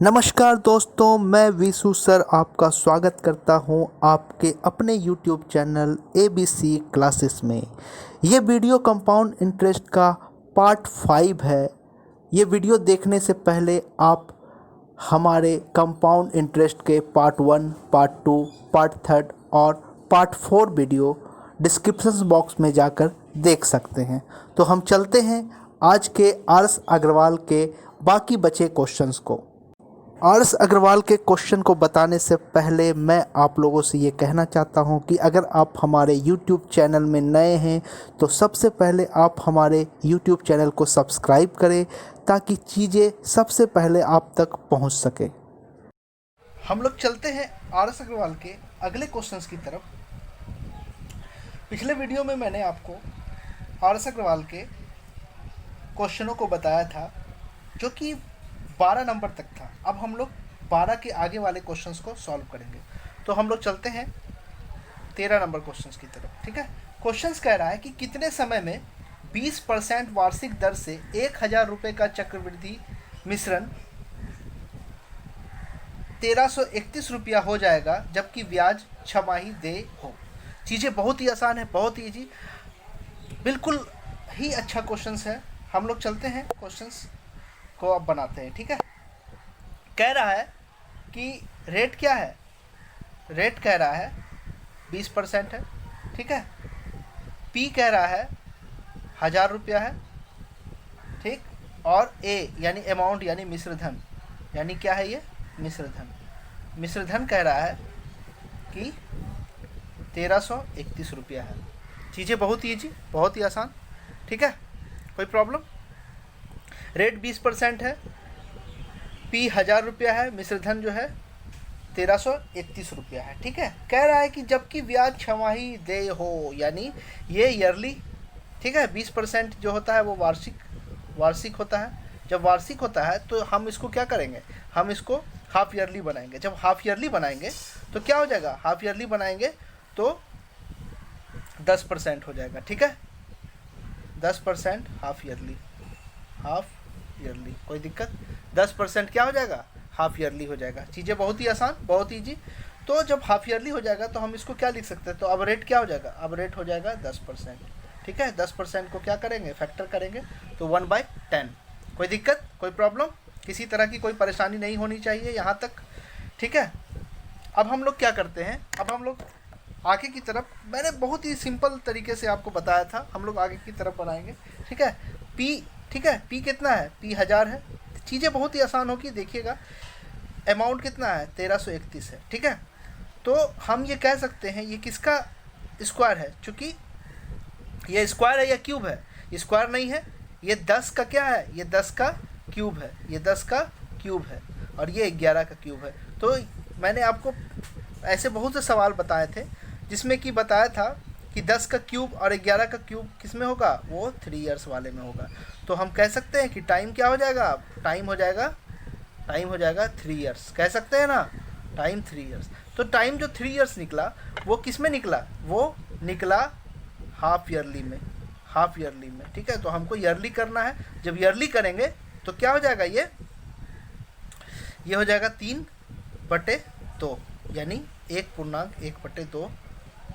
नमस्कार दोस्तों, मैं विशु सर आपका स्वागत करता हूं आपके अपने YouTube चैनल ABC क्लासेस में। ये वीडियो कंपाउंड इंटरेस्ट का पार्ट 5 है। ये वीडियो देखने से पहले आप हमारे कंपाउंड इंटरेस्ट के पार्ट 1, पार्ट 2, पार्ट 3 और पार्ट 4 वीडियो डिस्क्रिप्शन बॉक्स में जाकर देख सकते हैं। तो हम चलते हैं आज के आर्स अग्रवाल के बाकी बचे क्वेश्चंस को। आर्स अग्रवाल के क्वेश्चन को बताने से पहले मैं आप लोगों से ये कहना चाहता हूँ कि अगर आप हमारे YouTube चैनल में नए हैं तो सबसे पहले आप हमारे YouTube चैनल को सब्सक्राइब करें ताकि चीज़ें सबसे पहले आप तक पहुँच सके। हम लोग चलते हैं आर्स अग्रवाल के अगले क्वेश्चंस की तरफ। पिछले वीडियो में मैंने आपको आर्स अग्रवाल के क्वेश्चनों को बताया था जो कि 12 नंबर तक था। अब हम लोग 12 के आगे वाले क्वेश्चंस को सॉल्व करेंगे। तो हम लोग चलते हैं 13 नंबर क्वेश्चंस की तरफ। ठीक है, क्वेश्चंस कह रहा है कि कितने समय में 20% वार्षिक दर से 1000 रुपये का चक्रवृद्धि मिश्रण 1331 रुपया हो जाएगा जबकि ब्याज छमाही दे हो। चीज़ें बहुत ही आसान है, बहुत ही ईजी, बिल्कुल ही अच्छा क्वेश्चंस है। हम लोग चलते हैं क्वेश्चंस को अब बनाते हैं। ठीक है, कह रहा है कि रेट क्या है। रेट कह रहा है 20% है। ठीक है, पी कह रहा है 1000 रुपया है। ठीक, और ए यानी अमाउंट यानी मिश्रधन, यानी क्या है ये मिश्रधन। मिश्रधन कह रहा है कि 1331 रुपया है। चीज़ें बहुत ईजी, बहुत ही आसान। ठीक है, कोई प्रॉब्लम। रेट 20% है, पी 1000 रुपया है, मिश्रधन जो है 1331 रुपया है। ठीक है, कह रहा है कि जबकि ब्याज छमाही दे हो, यानी ये ईयरली। ठीक है, 20% जो होता है वो वार्षिक होता है। जब वार्षिक होता है तो हम इसको क्या करेंगे, हम इसको हाफ ईयरली बनाएंगे। जब हाफ ईयरली बनाएंगे तो क्या हो जाएगा, हाफ ईयरली बनाएंगे तो 10% हो जाएगा। ठीक है, 10% हाफ ईयरली, कोई दिक्कत। 10% क्या हो जाएगा, हाफ ईयरली हो जाएगा। चीज़ें बहुत ही आसान, बहुत ईजी। तो जब हाफ ईयरली हो जाएगा तो हम इसको क्या लिख सकते हैं, तो अब रेट क्या हो जाएगा, अब रेट हो जाएगा 10%। ठीक है, 10% को क्या करेंगे, फैक्टर करेंगे तो 1/10। कोई दिक्कत, कोई प्रॉब्लम, किसी तरह की कोई परेशानी नहीं होनी चाहिए यहाँ तक। ठीक है, अब हम लोग क्या करते हैं, अब हम लोग आगे की तरफ, मैंने बहुत ही सिंपल तरीके से आपको बताया था, हम लोग आगे की तरफ बनाएंगे। ठीक है, पी, ठीक है, पी कितना है, पी 1000 है। चीज़ें बहुत ही आसान होगी, देखिएगा। अमाउंट कितना है, 1331 है। ठीक है, तो हम ये कह सकते हैं ये किसका स्क्वायर है, चूँकि ये स्क्वायर है या क्यूब है, स्क्वायर नहीं है, ये 10 का क्या है, ये 10 का क्यूब है, ये 10 का क्यूब है, और ये 11 का क्यूब है। तो मैंने आपको ऐसे बहुत से सवाल बताए थे जिसमें कि बताया था कि 10 का क्यूब और 11 का क्यूब किस में होगा, वो 3 इयर्स वाले में होगा। तो हम कह सकते हैं कि टाइम क्या हो जाएगा, टाइम हो जाएगा 3 इयर्स, कह सकते हैं ना, टाइम 3 इयर्स। तो टाइम जो 3 इयर्स निकला वो किस में निकला, वो निकला हाफ ईयरली में, ठीक है। तो हमको ईयरली करना है। जब ईयरली करेंगे तो क्या हो जाएगा, ये हो जाएगा 3/2, यानी 1.1/2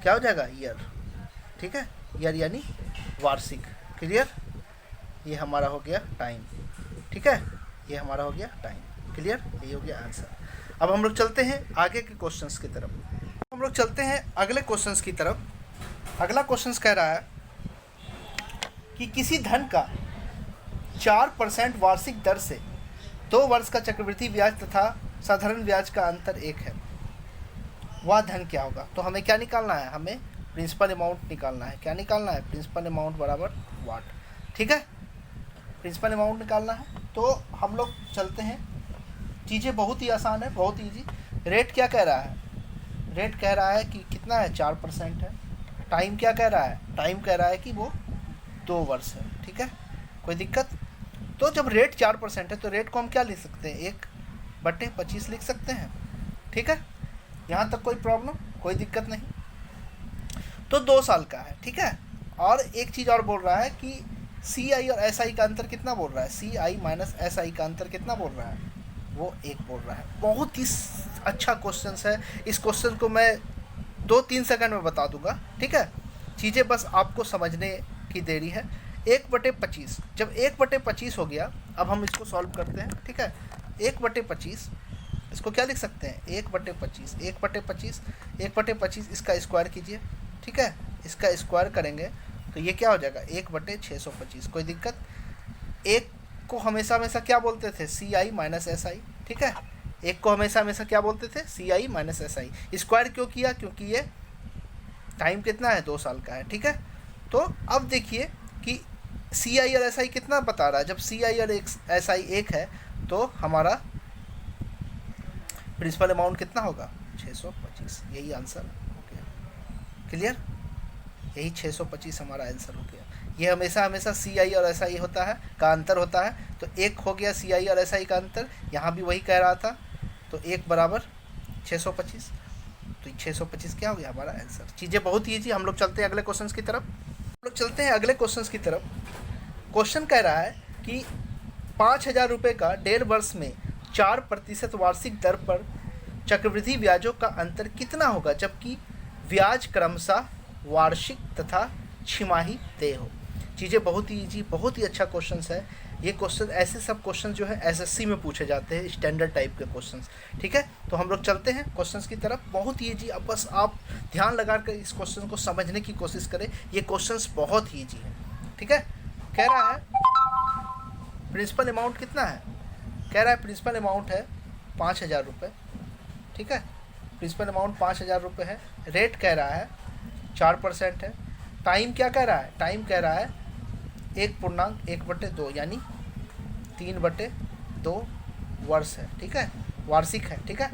क्या हो जाएगा, ईयर। ठीक है, ईयर यानी वार्षिक। क्लियर, ये हमारा हो गया टाइम। ठीक है, ये हमारा हो गया टाइम। क्लियर, ये हो गया आंसर। अब हम लोग चलते हैं आगे के क्वेश्चंस की तरफ। हम लोग चलते हैं अगले क्वेश्चंस की तरफ। अगला क्वेश्चंस कह रहा है कि किसी धन का 4% वार्षिक दर से 2 वर्ष का चक्रवृद्धि ब्याज तथा साधारण ब्याज का अंतर 1 है, वह धन क्या होगा। तो हमें क्या निकालना है, हमें प्रिंसिपल अमाउंट निकालना है। क्या निकालना है, प्रिंसिपल अमाउंट बराबर वाट। ठीक है, प्रिंसिपल अमाउंट निकालना है। तो हम लोग चलते हैं, चीज़ें बहुत ही आसान है, बहुत ईजी। रेट क्या कह रहा है, रेट कह रहा है कि कितना है, 4% है। टाइम क्या कह रहा है, टाइम कह रहा है कि वो 2 वर्ष है। ठीक है, कोई दिक्कत। तो जब रेट 4% है तो रेट को हम क्या लिख सकते हैं, 1/25 लिख सकते हैं। ठीक है, यहाँ तक कोई प्रॉब्लम, कोई दिक्कत नहीं। तो 2 साल का है। ठीक है, और एक चीज़ और बोल रहा है कि CI और SI का अंतर कितना बोल रहा है, CI माइनस SI का अंतर कितना बोल रहा है, वो 1 बोल रहा है। बहुत ही अच्छा क्वेश्चन है। इस क्वेश्चन को मैं 2-3 सेकंड में बता दूंगा, ठीक है। चीज़ें बस आपको समझने की देरी है। 1/25, जब 1/25 हो गया, अब हम इसको सॉल्व करते हैं, ठीक है। 1/25 इसको क्या लिख सकते हैं, 1/25, 1/25, 1/25 इसका स्क्वायर कीजिए, ठीक है। इसका स्क्वायर करेंगे तो ये क्या हो जाएगा, 1/625। कोई दिक्कत? एक को हमेशा हमेशा क्या बोलते थे, CI माइनस SI, ठीक है। एक को हमेशा हमेशा क्या बोलते थे, CI माइनस SI। स्क्वायर क्यों किया, क्योंकि ये टाइम कितना है, 2 साल का है, ठीक है। तो अब देखिए कि CI और SI कितना बता रहा है। जब CI और SI 1 है तो हमारा प्रिंसिपल अमाउंट कितना होगा, 625। यही आंसर हो गया। क्लियर? यही 625 हमारा आंसर हो गया। ये हमेशा हमेशा CI और SI होता है, का अंतर होता है। तो 1 हो गया CI और SI का अंतर, यहाँ भी वही कह रहा था। तो 1 बराबर 625, तो 625 क्या हो गया हमारा आंसर। चीज़ें बहुत ईजी। हम लोग चलते हैं अगले क्वेश्चन की तरफ। क्वेश्चन कह रहा है कि 5,000 रुपये का 1.5 वर्ष में 4% वार्षिक दर पर चक्रवृद्धि ब्याजों का अंतर कितना होगा, जबकि ब्याज क्रमशः वार्षिक तथा छिमाही तय हो। चीज़ें बहुत ही ईजी, बहुत ही अच्छा क्वेश्चन है। ये क्वेश्चन, ऐसे सब क्वेश्चन जो है SSC में पूछे जाते हैं, स्टैंडर्ड टाइप के क्वेश्चन, ठीक है। तो हम लोग चलते हैं क्वेश्चंस की तरफ। बहुत ही ईजी। अब बस आप ध्यान लगा कर इस क्वेश्चन को समझने की कोशिश करें। ये क्वेश्चंस बहुत ही ईजी है, ठीक है। कह रहा है प्रिंसिपल अमाउंट कितना है, कह रहा है प्रिंसिपल अमाउंट है 5,000 रुपये, ठीक है। प्रिंसिपल अमाउंट 5,000 रुपये है। रेट कह रहा है 4% है। टाइम क्या कह रहा है, टाइम कह रहा है 1.1/2 यानी 3/2 वर्ष है, ठीक है, वार्षिक है, ठीक है।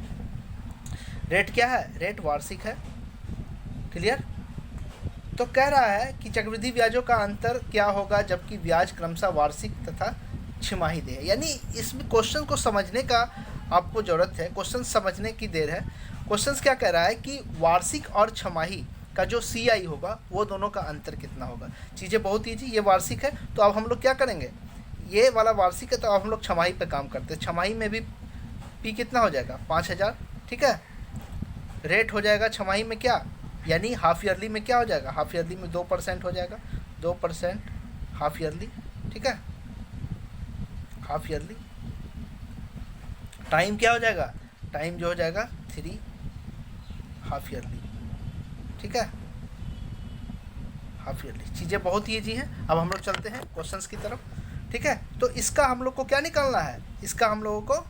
रेट क्या है, रेट वार्षिक है। क्लियर? तो कह रहा है कि चक्रवृद्धि ब्याजों का अंतर क्या होगा, जबकि ब्याज क्रमशः वार्षिक तथा छिमाही दे। यानी इसमें क्वेश्चन को समझने का आपको ज़रूरत है, क्वेश्चन समझने की देर है। क्वेश्चन क्या कह रहा है कि वार्षिक और छमाही का जो CI होगा वो दोनों का अंतर कितना होगा। चीज़ें बहुत ईजी। ये वार्षिक है तो अब हम लोग क्या करेंगे, ये वाला वार्षिक है तो अब हम लोग छमाही पे काम करते हैं। छमाही में भी P कितना हो जाएगा, 5,000, ठीक है। रेट हो जाएगा छमाही में क्या, यानी हाफ ईयरली में क्या हो जाएगा, हाफ ईयरली में 2% हो जाएगा, 2% हाफ ईयरली, ठीक है, हाफ ईयरली। टाइम क्या हो जाएगा, टाइम जो हो जाएगा 3 हाफ ईयरली, ठीक है, हाफ ईयरली। चीज़ें बहुत ही ईजी हैं। अब हम लोग चलते हैं क्वेश्चंस की तरफ, ठीक है। तो इसका हम लोग को क्या निकालना है, इसका हम लोगों को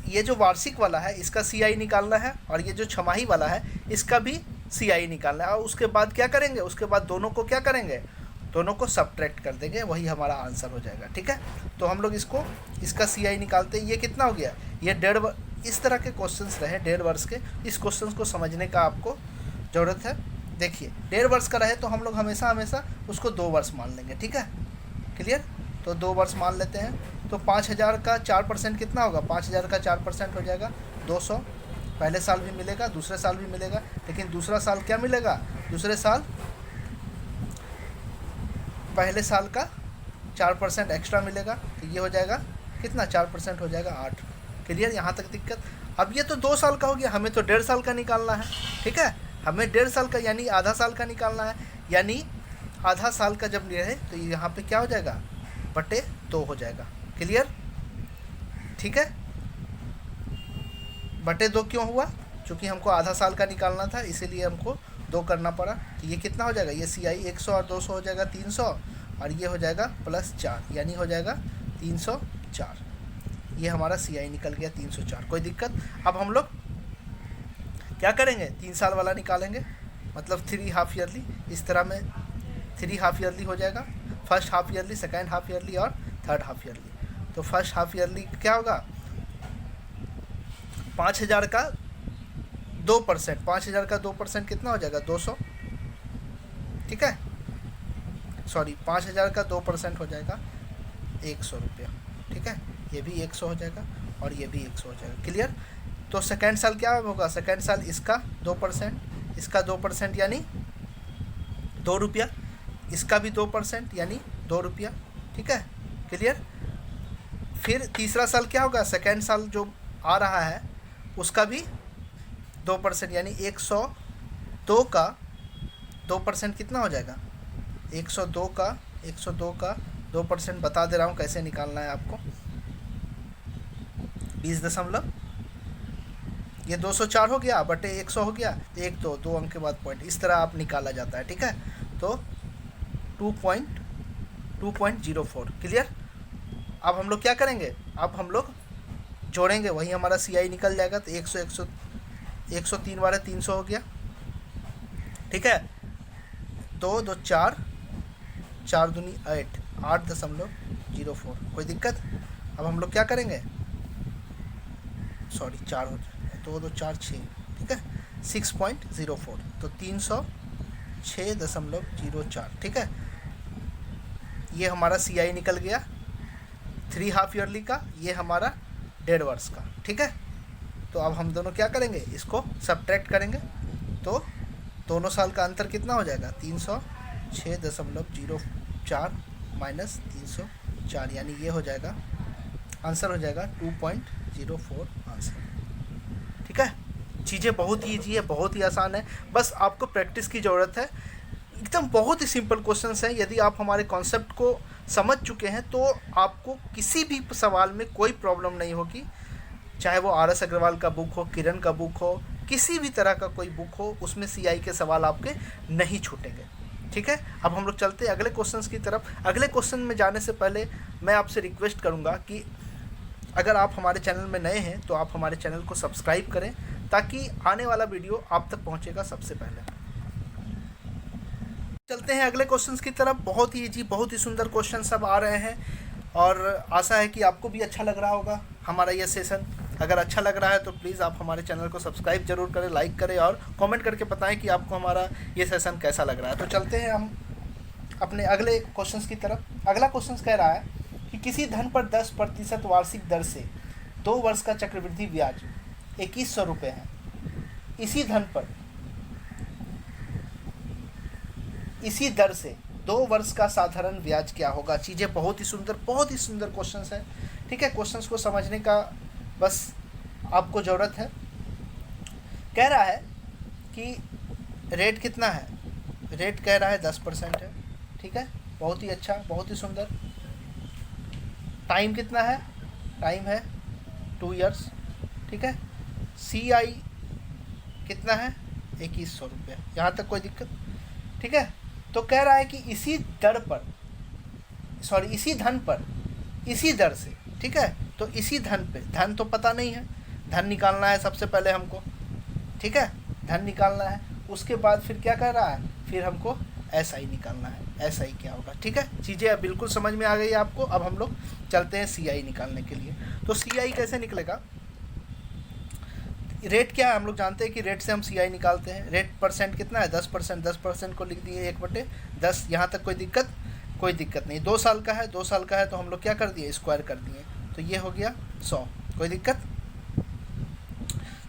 ये जो वार्षिक वाला है इसका CI निकालना है, और ये जो छमाही वाला है इसका भी CI निकालना है। और उसके बाद क्या करेंगे, उसके बाद दोनों को क्या करेंगे, दोनों को सब्ट्रैक्ट कर देंगे, वही हमारा आंसर हो जाएगा, ठीक है। तो हम लोग इसका CI निकालते हैं। ये कितना हो गया, ये 1.5, इस तरह के क्वेश्चंस रहे 1.5 वर्ष के। इस क्वेश्चन को समझने का आपको ज़रूरत है। देखिए 1.5 वर्ष का रहे तो हम लोग हमेशा हमेशा उसको 2 वर्ष मान लेंगे, ठीक है। क्लियर? तो 2 वर्ष मान लेते हैं। तो 5,000 का 4% कितना होगा, 5,000 का 4% हो जाएगा 200। पहले साल भी मिलेगा, दूसरे साल भी मिलेगा, लेकिन दूसरा साल क्या मिलेगा, दूसरे साल पहले साल का 4% एक्स्ट्रा मिलेगा। तो ये हो जाएगा कितना, 4% हो जाएगा 8। क्लियर? यहाँ तक दिक्कत? अब ये तो 2 साल का हो गया, हमें तो 1.5 साल का निकालना है, ठीक है। हमें 1.5 साल का यानी आधा साल का निकालना है। यानी आधा साल का जब ले तो यहाँ पे क्या हो जाएगा, बटे 2 हो जाएगा। क्लियर? ठीक है। बटे 2 क्यों हुआ, क्योंकि हमको आधा साल का निकालना था, इसीलिए हमको 2 करना पड़ा। तो ये कितना हो जाएगा, ये CI 100 और 200 हो जाएगा 300, और ये हो जाएगा +4 यानी हो जाएगा 304। ये हमारा CI निकल गया 304। कोई दिक्कत? अब हम लोग क्या करेंगे, 3 साल वाला निकालेंगे, मतलब 3 हाफ ईयरली। इस तरह में 3 हाफ ईयरली हो जाएगा, first half yearly, second half yearly और थर्ड हाफ ईयरली। तो फर्स्ट हाफ ईयरली क्या होगा, 5,000 का 2%, 5,000 का 2% कितना हो जाएगा, 200, ठीक है। सॉरी, 5,000 का 2% हो जाएगा 100 रुपया, ठीक है। ये भी 100 हो जाएगा और ये भी 100 हो जाएगा। क्लियर? तो सेकेंड साल क्या होगा, सेकेंड साल इसका 2%, इसका 2% यानी 2 रुपया, इसका भी 2% यानी 2 रुपया, ठीक है। क्लियर? फिर तीसरा साल क्या होगा, सेकेंड साल जो आ रहा है उसका भी 2%, यानी 102 का 2% कितना हो जाएगा, 102 का 2% बता दे रहा हूँ कैसे निकालना है आपको। 20 दशमलव, ये 204 हो गया बटे 100 हो गया, 2 अंक के बाद पॉइंट, इस तरह आप निकाला जाता है। ठीक है, तो 2.04 क्लियर। अब हम लोग क्या करेंगे, अब हम लोग जोड़ेंगे, वही हमारा CI निकल जाएगा। तो 103 बार 300 हो गया। ठीक है, 2 2 4, 4 दूनी 8, 8.04, कोई दिक्कत। अब हम लोग क्या करेंगे, सॉरी 4 हो जाए, 2 2 4 6, ठीक है, 6.04, तो 306.04। ठीक है, ये हमारा CI निकल गया 3 हाफ ईयरली का, ये हमारा 1.5 वर्ष का। ठीक है, तो अब हम दोनों क्या करेंगे, इसको सब्ट्रैक्ट करेंगे, तो दोनों साल का अंतर कितना हो जाएगा, 306.04 माइनस 304, यानी ये हो जाएगा, आंसर हो जाएगा 2.04 आंसर। ठीक है, चीज़ें बहुत ही ईजी है, बहुत ही आसान है, बस आपको प्रैक्टिस की ज़रूरत है। एकदम बहुत ही सिंपल क्वेश्चंस हैं। यदि आप हमारे कॉन्सेप्ट को समझ चुके हैं तो आपको किसी भी सवाल में कोई प्रॉब्लम नहीं होगी, चाहे वो RS अग्रवाल का बुक हो, किरण का बुक हो, किसी भी तरह का कोई बुक हो, उसमें CI के सवाल आपके नहीं छूटेंगे। ठीक है, अब हम लोग चलते हैं अगले क्वेश्चंस की तरफ। अगले क्वेश्चन में जाने से पहले मैं आपसे रिक्वेस्ट करूँगा कि अगर आप हमारे चैनल में नए हैं तो आप हमारे चैनल को सब्सक्राइब करें, ताकि आने वाला वीडियो आप तक पहुँचेगा सबसे पहले। चलते हैं अगले क्वेश्चंस की तरफ। बहुत ही इजी, बहुत ही सुंदर क्वेश्चन सब आ रहे हैं, और आशा है कि आपको भी अच्छा लग रहा होगा हमारा ये सेशन। अगर अच्छा लग रहा है तो प्लीज़ आप हमारे चैनल को सब्सक्राइब जरूर करें, लाइक करें और कमेंट करके बताएं कि आपको हमारा ये सेशन कैसा लग रहा है। तो चलते हैं हम अपने अगले क्वेश्चंस की तरफ। अगला क्वेश्चन कह रहा है कि किसी धन पर 10% वार्षिक दर से 2 वर्ष का चक्रवृद्धि ब्याज 2100 रुपये है। इसी धन पर इसी दर से 2 वर्ष का साधारण ब्याज क्या होगा। चीज़ें बहुत ही सुंदर क्वेश्चंस हैं। ठीक है, क्वेश्चंस को समझने का बस आपको ज़रूरत है। कह रहा है कि रेट कितना है, रेट कह रहा है 10% है। ठीक है, बहुत ही अच्छा, बहुत ही सुंदर। टाइम कितना है, टाइम है 2 इयर्स। ठीक है, CI कितना है 2100 रुपये, यहाँ तक कोई दिक्कत। ठीक है, तो कह रहा है कि इसी दर पर, सॉरी इसी धन पर इसी दर से, ठीक है, तो इसी धन पे, धन तो पता नहीं है, धन निकालना है सबसे पहले हमको। ठीक है, धन निकालना है, उसके बाद फिर क्या कह रहा है, फिर हमको SI निकालना है। SI क्या होगा। ठीक है, चीज़ें अब बिल्कुल समझ में आ गई आपको। अब हम लोग चलते हैं CI निकालने के लिए। तो CI कैसे निकलेगा, रेट क्या है हम लोग जानते हैं कि रेट से हम CI निकालते हैं। रेट परसेंट कितना है 10%, 10% को लिख दिए 1/10, यहाँ तक कोई दिक्कत नहीं। 2 साल का है, 2 साल का है तो हम लोग क्या कर दिए, स्क्वायर कर दिए, तो ये हो गया 100, कोई दिक्कत।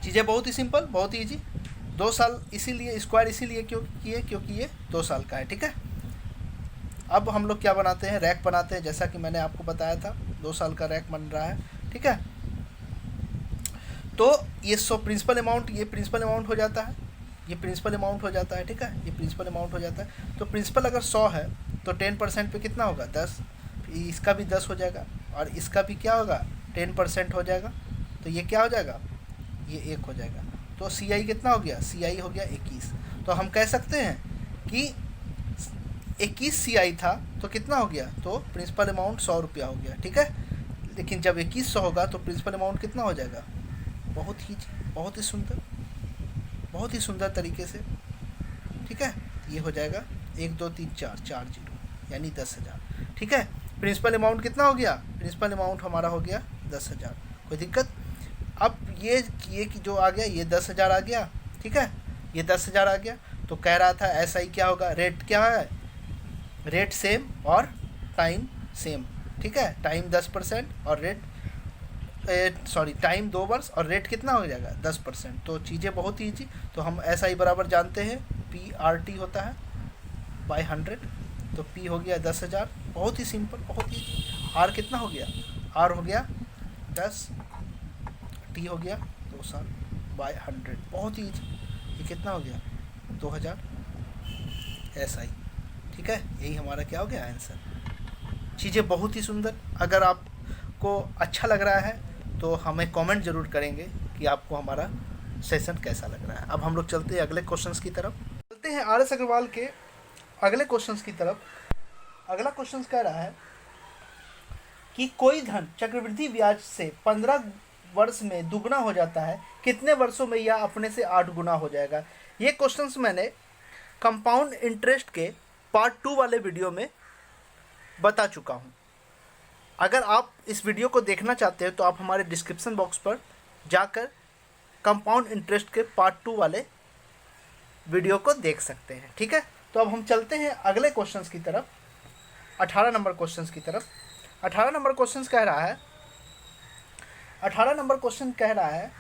चीज़ें बहुत ही सिंपल, बहुत ही ईजी। 2 साल इसीलिए स्क्वायर इसीलिए क्यों किए, क्योंकि ये 2 साल का है। ठीक है, अब हम लोग क्या बनाते हैं, रैक बनाते हैं, जैसा कि मैंने आपको बताया था 2 साल का रैक बन रहा है। ठीक है, तो ये 100 प्रिंसिपल अमाउंट, ये प्रिंसिपल अमाउंट हो जाता है, ये प्रिंसिपल अमाउंट हो जाता है। ठीक है, ये प्रिंसिपल अमाउंट हो जाता है। तो प्रिंसिपल अगर 100 है तो 10% पे कितना होगा 10, इसका भी 10 हो जाएगा और इसका भी क्या होगा 10% हो जाएगा, तो ये क्या हो जाएगा, ये 1 हो जाएगा। तो CI कितना हो गया, CI हो गया 21। तो हम कह सकते हैं कि 21 CI था तो कितना हो गया, तो प्रिंसिपल अमाउंट 100 रुपया हो गया। ठीक है, लेकिन जब 2100 होगा तो प्रिंसिपल अमाउंट कितना हो जाएगा, बहुत ही सुंदर तरीके से। ठीक है, ये हो जाएगा 1 2 3 4 4 0, यानी 10,000। ठीक है, प्रिंसिपल अमाउंट कितना हो गया, प्रिंसिपल अमाउंट हमारा हो गया 10,000, कोई दिक्कत। अब ये जो आ गया, ये 10,000 आ गया। ठीक है, ये 10,000 आ गया, तो कह रहा था SI क्या होगा, रेट क्या है, रेट सेम और टाइम सेम। ठीक है, टाइम 10% और रेट टाइम 2 वर्ष और रेट कितना हो जाएगा 10%। तो चीज़ें बहुत ही ईजी। तो हम SI बराबर जानते हैं PRT होता है /100, तो P हो गया 10,000, बहुत ही सिंपल, बहुत ही। R कितना हो गया, आर हो गया 10, टी हो गया 2 साल बाय 100, बहुत ही easy। ये कितना हो गया 2000 SI। ठीक है, यही हमारा क्या हो गया आंसर। चीज़ें बहुत ही सुंदर। अगर आपको अच्छा लग रहा है तो हमें कमेंट ज़रूर करेंगे कि आपको हमारा सेशन कैसा लग रहा है। अब हम लोग चलते हैं अगले क्वेश्चंस की तरफ। चलते हैं आर एस अग्रवाल के अगले क्वेश्चंस की तरफ। अगला क्वेश्चन कह रहा है कि कोई धन चक्रवृद्धि ब्याज से 15 वर्ष में दुगना हो जाता है, कितने वर्षों में यह अपने से 8 गुना हो जाएगा। ये क्वेश्चंस मैंने कंपाउंड इंटरेस्ट के पार्ट 2 वाले वीडियो में बता चुका हूँ। अगर आप इस वीडियो को देखना चाहते हैं तो आप हमारे डिस्क्रिप्शन बॉक्स पर जाकर कंपाउंड इंटरेस्ट के पार्ट 2 वाले वीडियो को देख सकते हैं। ठीक है, तो अब हम चलते हैं अगले क्वेश्चंस की तरफ, 18 नंबर क्वेश्चंस की तरफ। 18 नंबर क्वेश्चन कह रहा है 18 नंबर क्वेश्चन कह रहा है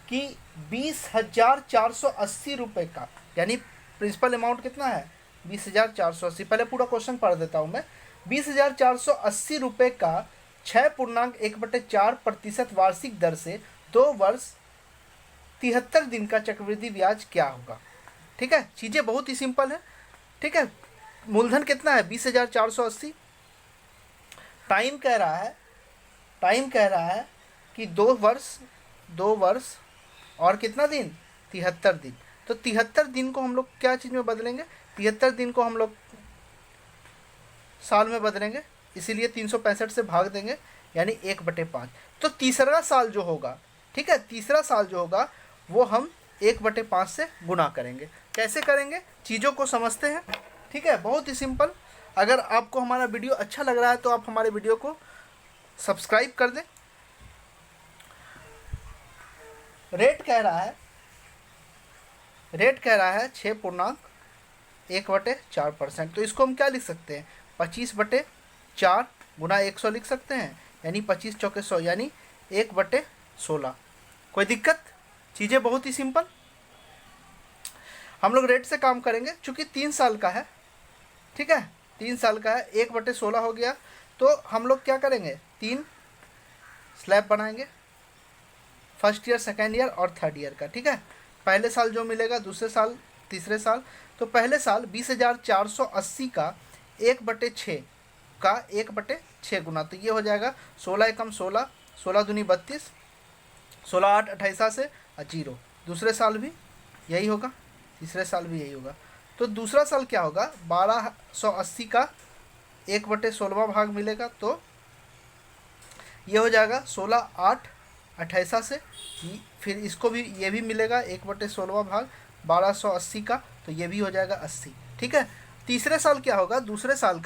कि 20,480 रुपये का, यानी प्रिंसिपल अमाउंट कितना है 20,480। पहले पूरा क्वेश्चन पढ़ देता हूँ मैं। 20,480 रुपये का 6.1/4% वार्षिक दर से 2 वर्ष 73 दिन का चक्रवृद्धि ब्याज क्या होगा। ठीक है, चीज़ें बहुत ही सिंपल है। ठीक है, मूलधन कितना है 20,480। टाइम कह रहा है कि 2 वर्ष और कितना दिन 73 दिन। तो 73 दिन को हम लोग क्या चीज़ में बदलेंगे, 73 दिन को हम लोग साल में बदलेंगे, इसीलिए 365 से भाग देंगे, यानी 1/5। तो तीसरा साल जो होगा, ठीक है, तीसरा साल जो होगा वो हम 1/5 से गुना करेंगे। कैसे करेंगे, चीज़ों को समझते हैं। ठीक है, बहुत ही सिंपल। अगर आपको हमारा वीडियो अच्छा लग रहा है तो आप हमारे वीडियो को सब्सक्राइब कर दें। रेट कह रहा है 6.1/4%। तो इसको हम क्या लिख सकते हैं, 25/4 गुना 100 लिख सकते हैं, यानी 25 चौके 100, यानी 1/16। कोई दिक्कत, चीज़ें बहुत ही सिंपल। हम लोग रेट से काम करेंगे, चूँकि 3 साल का है। ठीक है, 3 साल का है, 1/16 हो गया। तो हम लोग क्या करेंगे, 3 स्लैब बनाएंगे, फर्स्ट ईयर, सेकेंड ईयर और थर्ड ईयर का। ठीक है, पहले साल जो मिलेगा, दूसरे साल, तीसरे साल। तो पहले साल 20,480 का 1/6 का 1/6 गुना, तो ये हो जाएगा 16 एकम 16, 16 दूनी 32, 16 8 28 से 0। दूसरे साल भी यही होगा, तीसरे साल भी यही होगा। तो दूसरा साल क्या होगा, 1280 का 1/16 भाग मिलेगा, तो ये हो जाएगा 16 8 28 से। फिर इसको भी, ये भी मिलेगा 1/16 भाग 1280 का, तो ये भी हो जाएगा 80। ठीक है, तीसरे साल क्या होगा, दूसरे साल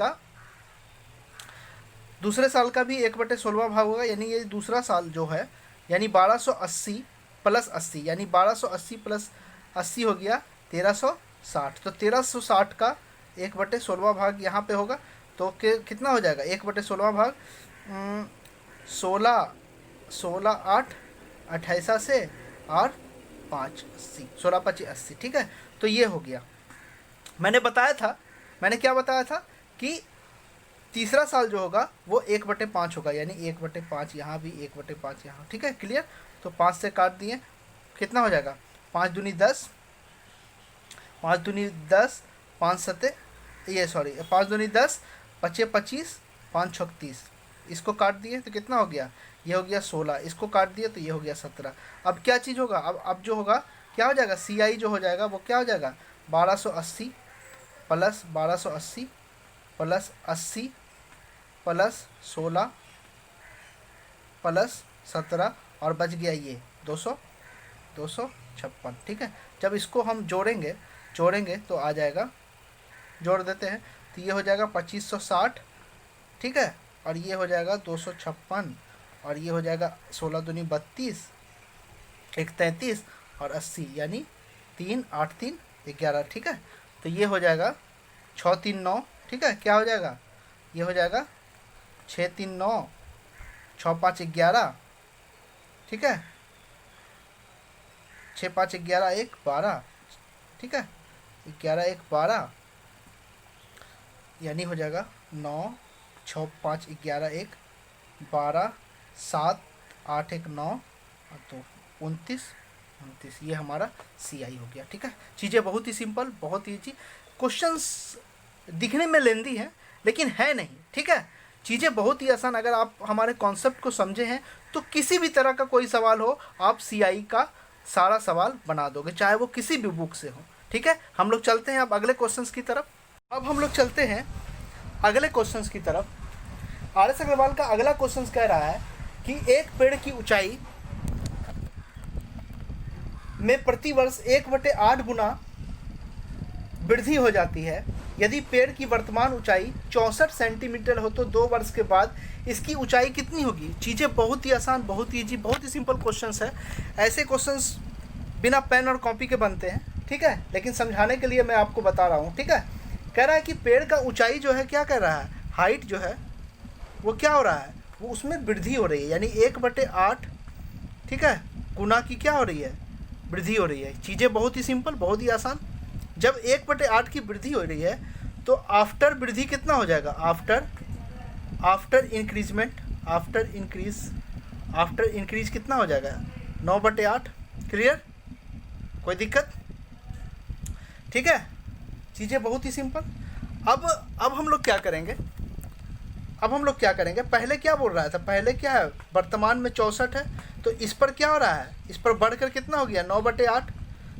का भी 1/16 भाग होगा, यानी ये दूसरा साल जो है, यानी 1280 प्लस 80, यानी 1280 प्लस 80 हो गया 1360। तो 1360 का 1/16 भाग यहाँ पे होगा, तो कितना हो जाएगा 1/16 भाग 16 8 28 से और 5 80, 16 25 80। ठीक है, तो ये हो गया। मैंने क्या बताया था कि तीसरा साल जो होगा वो 1/5 होगा, यानी 1/5 यहाँ भी, 1/5 यहाँ। ठीक है, क्लियर। तो 5 से काट दिए, कितना हो जाएगा, 5 दूनी 10, 5 दूनी 10, 5 7, ये सॉरी 5 दूनी 10, 5 25, 5 6 30। इसको काट दिए तो कितना हो गया, ये हो गया 16। इसको काट दिए तो ये हो गया 17। अब क्या चीज़ होगा, अब जो होगा क्या हो जाएगा, CI जो हो जाएगा वो क्या हो जाएगा, 1280 प्लस 1280 प्लस 80 प्लस 16 प्लस 17 और बच गया ये 256। ठीक है, जब इसको हम जोड़ेंगे तो आ जाएगा, जोड़ देते हैं तो ये हो जाएगा 2560। ठीक है, और ये हो जाएगा 256, और ये हो जाएगा 16 दूनी 32, 1 33 और 80, यानी 3 8 3 11। ठीक है, तो ये हो जाएगा 6 3 9। ठीक है, क्या हो जाएगा, ये हो जाएगा 6 3 9, 6 5 11। ठीक है, 6 5 11 1 12। ठीक है, 11 1 12, यानी हो जाएगा 9 6 5 11 1 12 7, 8 1 9 और 2 29, ये हमारा CI हो गया। ठीक है, चीज़ें बहुत ही सिंपल, बहुत ही ईजी। क्वेश्चंस दिखने में लेंदी हैं लेकिन है नहीं। ठीक है, चीज़ें बहुत ही आसान। अगर आप हमारे कॉन्सेप्ट को समझे हैं तो किसी भी तरह का कोई सवाल हो आप CI का सारा सवाल बना दोगे, चाहे वो किसी भी बुक से हो। ठीक है, हम लोग चलते हैं अब अगले क्वेश्चंस की तरफ। अब हम लोग चलते हैं अगले क्वेश्चंस की तरफ। RS अग्रवाल का अगला क्वेश्चन कह रहा है कि एक पेड़ की ऊंचाई में प्रतिवर्ष 1/8 गुना वृद्धि हो जाती है। यदि पेड़ की वर्तमान ऊंचाई 64 सेंटीमीटर हो तो 2 वर्ष के बाद इसकी ऊंचाई कितनी होगी। चीज़ें बहुत ही आसान, बहुत ही ईजी, बहुत ही सिंपल क्वेश्चंस है। ऐसे क्वेश्चंस बिना पेन और कॉपी के बनते हैं। ठीक है, लेकिन समझाने के लिए मैं आपको बता रहा हूँ। ठीक है, कह रहा है कि पेड़ का ऊंचाई जो है क्या कर रहा है, हाइट जो है वो क्या हो रहा है, वो उसमें वृद्धि हो रही है, यानी 1/8 ठीक है गुना की क्या हो रही है, वृद्धि हो रही है। चीज़ें बहुत ही सिंपल, बहुत ही आसान। जब 1/8 की वृद्धि हो रही है तो आफ्टर वृद्धि कितना हो जाएगा, आफ्टर इंक्रीज कितना हो जाएगा, 9/8। क्लियर, कोई दिक्कत। ठीक है, चीज़ें बहुत ही सिंपल। अब हम लोग क्या करेंगे, पहले क्या बोल रहा था, पहले क्या है, वर्तमान में 64 है तो इस पर क्या हो रहा है, इस पर बढ़कर कितना हो गया, 9/8।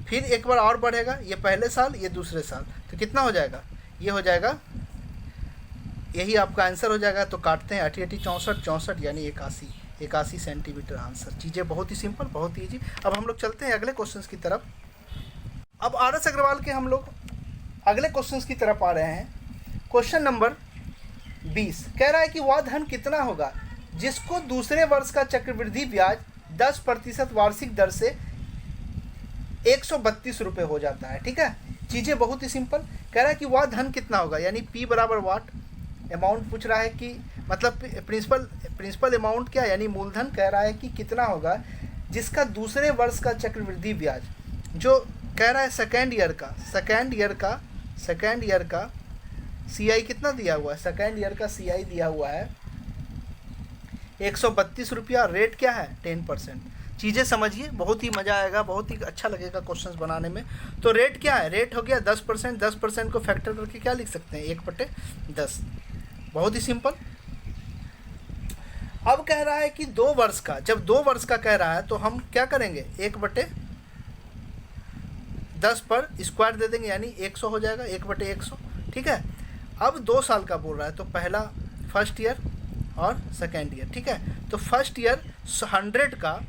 फिर एक बार और बढ़ेगा, ये पहले साल ये दूसरे साल, तो कितना हो जाएगा, ये हो जाएगा, यही आपका आंसर हो जाएगा। तो काटते हैं 8 8 64 यानी 81 सेंटीमीटर आंसर। चीज़ें बहुत ही सिंपल, बहुत ही ईजी। अब हम लोग चलते हैं अगले क्वेश्चन की तरफ। अब RS अग्रवाल के हम लोग अगले क्वेश्चन की तरफ आ रहे हैं। क्वेश्चन नंबर 20 कह रहा है कि वह धन कितना होगा जिसको दूसरे वर्ष का चक्रवृद्धि ब्याज 10% वार्षिक दर से 132 रुपये हो जाता है। ठीक है, चीज़ें बहुत ही सिंपल। कह रहा है कि वह धन कितना होगा, यानी P बराबर वाट, अमाउंट पूछ रहा है कि मतलब प्रिंसिपल अमाउंट क्या, यानी मूलधन कह रहा है कि कितना होगा जिसका दूसरे वर्ष का चक्रवृद्धि ब्याज, जो कह रहा है सेकेंड ईयर का CI कितना दिया हुआ है, सेकेंड ईयर का CI दिया हुआ है 132 रुपया। रेट क्या है, 10%। चीज़ें समझिए, बहुत ही मज़ा आएगा, बहुत ही अच्छा लगेगा क्वेश्चंस बनाने में। तो रेट क्या है, रेट हो गया 10%। 10% को फैक्टर करके क्या लिख सकते हैं, 1/10। बहुत ही सिंपल। अब कह रहा है कि 2 वर्ष का, जब 2 वर्ष का कह रहा है तो हम क्या करेंगे, 1/10 पर स्क्वायर दे देंगे, यानी 100 हो जाएगा, 1/100। ठीक है, अब 2 साल का बोल रहा है तो पहला फर्स्ट ईयर और सेकेंड ईयर। ठीक है, तो फर्स्ट ईयर 100 का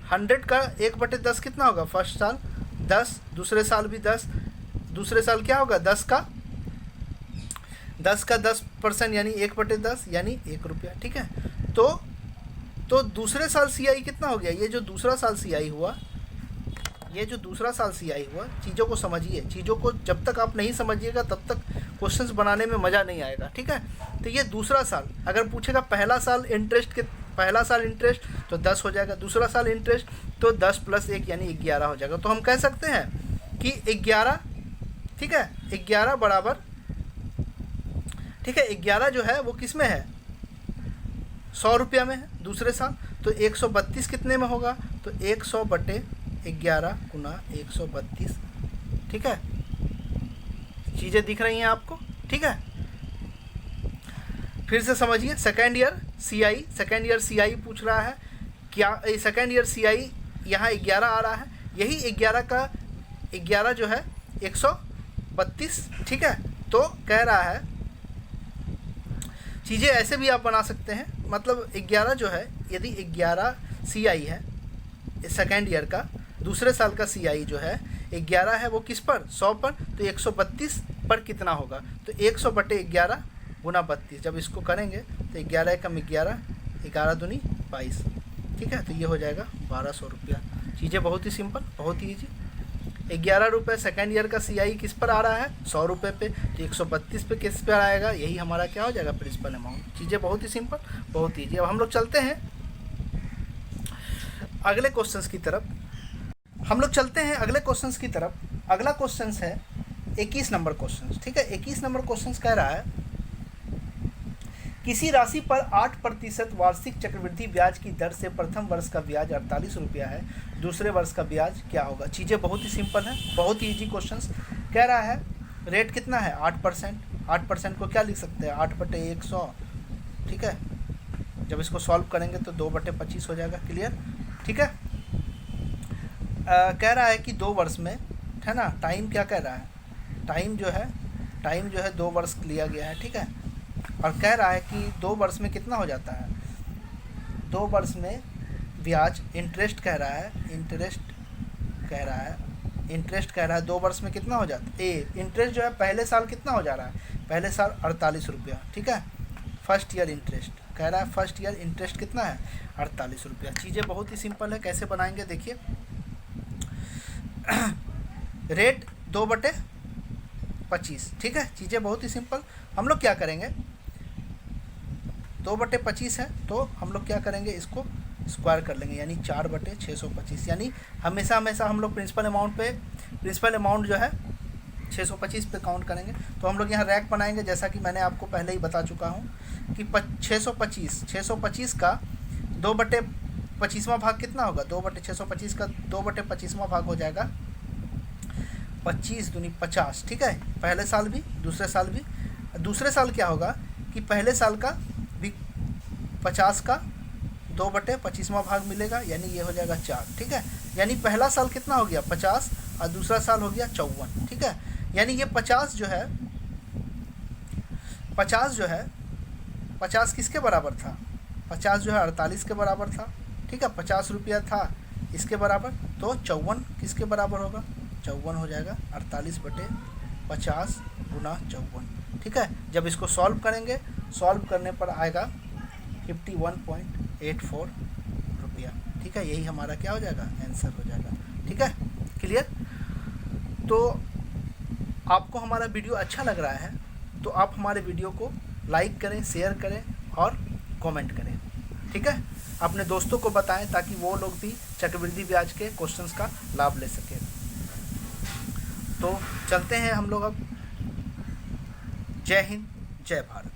1/10 कितना होगा, फर्स्ट साल 10, दूसरे साल भी 10, दूसरे साल क्या होगा, 10 का 10% यानी 1/10 यानी 1 रुपया। ठीक है, तो दूसरे साल CI कितना हो गया, ये जो दूसरा साल CI हुआ, चीज़ों को समझिए। चीज़ों को जब तक आप नहीं समझिएगा तब तक क्वेश्चंस बनाने में मज़ा नहीं आएगा। ठीक है, तो ये दूसरा साल, अगर पूछेगा पहला साल इंटरेस्ट तो 10 हो जाएगा, दूसरा साल इंटरेस्ट तो 10 + 1 यानी 11 हो जाएगा। तो हम कह सकते हैं कि 11, ठीक है, 11 बराबर, ठीक है, 11 जो है वो किस में है, 100 रुपया में है दूसरे साल। तो 132 कितने में होगा, तो 100/11 गुना 132। ठीक है, चीज़ें दिख रही हैं आपको। ठीक है, फिर से समझिए, सेकेंड ईयर CI पूछ रहा है क्या, सेकेंड ईयर CI यहाँ 11 आ रहा है, यही 11 जो है 132। ठीक है, तो कह रहा है, चीज़ें ऐसे भी आप बना सकते हैं, मतलब 11 जो है, यदि 11 CI है सेकेंड ईयर का, दूसरे साल का CI जो है 11 है, वो किस पर, 100 पर, तो 132 पर कितना होगा, तो 100/11 गुना 32। जब इसको करेंगे तो 11 एकम 11, 11 दूनी 22। ठीक है, तो ये हो जाएगा 1200 रुपया। चीज़ें बहुत ही सिंपल, बहुत ही ईजी। 11 रुपये सेकेंड ईयर का CI किस पर आ रहा है, 100 रुपये पे, तो 132 पे किस पर आएगा, यही हमारा क्या हो जाएगा, प्रिंसिपल अमाउंट। चीज़ें बहुत ही सिंपल, बहुत ईजी। अब हम लोग चलते हैं अगले क्वेश्चंस की तरफ। अगला क्वेश्चन है 21 नंबर क्वेश्चन। ठीक है, 21 नंबर क्वेश्चन कह रहा है किसी राशि पर 8% वार्षिक चक्रवृद्धि ब्याज की दर से प्रथम वर्ष का ब्याज 48 रुपया है, दूसरे वर्ष का ब्याज क्या होगा। चीज़ें बहुत ही सिंपल हैं, बहुत ही ईजी क्वेश्चंस। कह रहा है रेट कितना है 8%, 8% को क्या लिख सकते हैं 8/100, ठीक है। जब इसको सॉल्व करेंगे तो 2/25 हो जाएगा, क्लियर, ठीक है। कह रहा है कि 2 वर्ष में, है ना, टाइम क्या कह रहा है, टाइम जो है 2 वर्ष लिया गया है, ठीक है। और कह रहा है कि 2 वर्ष में कितना हो जाता है, 2 वर्ष में ब्याज, इंटरेस्ट कह रहा है, इंटरेस्ट कह रहा है 2 वर्ष में कितना हो जाता है। इंटरेस्ट जो है पहले साल कितना हो जा रहा है, पहले साल 48 रुपया, ठीक है। फर्स्ट ईयर इंटरेस्ट कह रहा है, फर्स्ट ईयर इंटरेस्ट कितना है 48 रुपया। चीज़ें बहुत ही सिंपल है, कैसे बनाएंगे देखिए। रेट 2/25, ठीक है। चीज़ें बहुत ही सिंपल। हम लोग क्या करेंगे, 2/25 है तो हम लोग क्या करेंगे, इसको स्क्वायर कर लेंगे, यानी 4/625। यानी हमेशा हम लोग प्रिंसिपल अमाउंट जो है 625 पे काउंट करेंगे। तो हम लोग यहाँ रैक बनाएंगे, जैसा कि मैंने आपको पहले ही बता चुका हूँ कि 625 का 2/25वां भाग कितना होगा, 2/625 का 2/25वां भाग हो जाएगा 25 दूनी 50, ठीक है। पहले साल भी, दूसरे साल भी। दूसरे साल क्या होगा कि पहले साल का भी 50 का 2/25वां भाग मिलेगा, यानी ये हो जाएगा 4, ठीक है। यानी पहला साल कितना हो गया 50 और दूसरा साल हो गया 54, ठीक है। यानी ये 50 जो है 50 किसके बराबर था, 50 जो है 48 के बराबर था, ठीक है। 50 रुपया था इसके बराबर, तो 54 किसके बराबर होगा, 54 हो जाएगा 48/50 गुना 54, ठीक है। जब इसको सॉल्व करेंगे, सॉल्व करने पर आएगा 51.84 रुपया, ठीक है। यही हमारा क्या हो जाएगा, आंसर हो जाएगा, ठीक है, क्लियर। तो आपको हमारा वीडियो अच्छा लग रहा है तो आप हमारे वीडियो को लाइक करें, शेयर करें और कमेंट करें, ठीक है। अपने दोस्तों को बताएं ताकि वो लोग भी चक्रवृद्धि ब्याज के क्वेश्चंस का लाभ ले सकें। तो चलते हैं हम लोग अब। जय हिंद, जय भारत।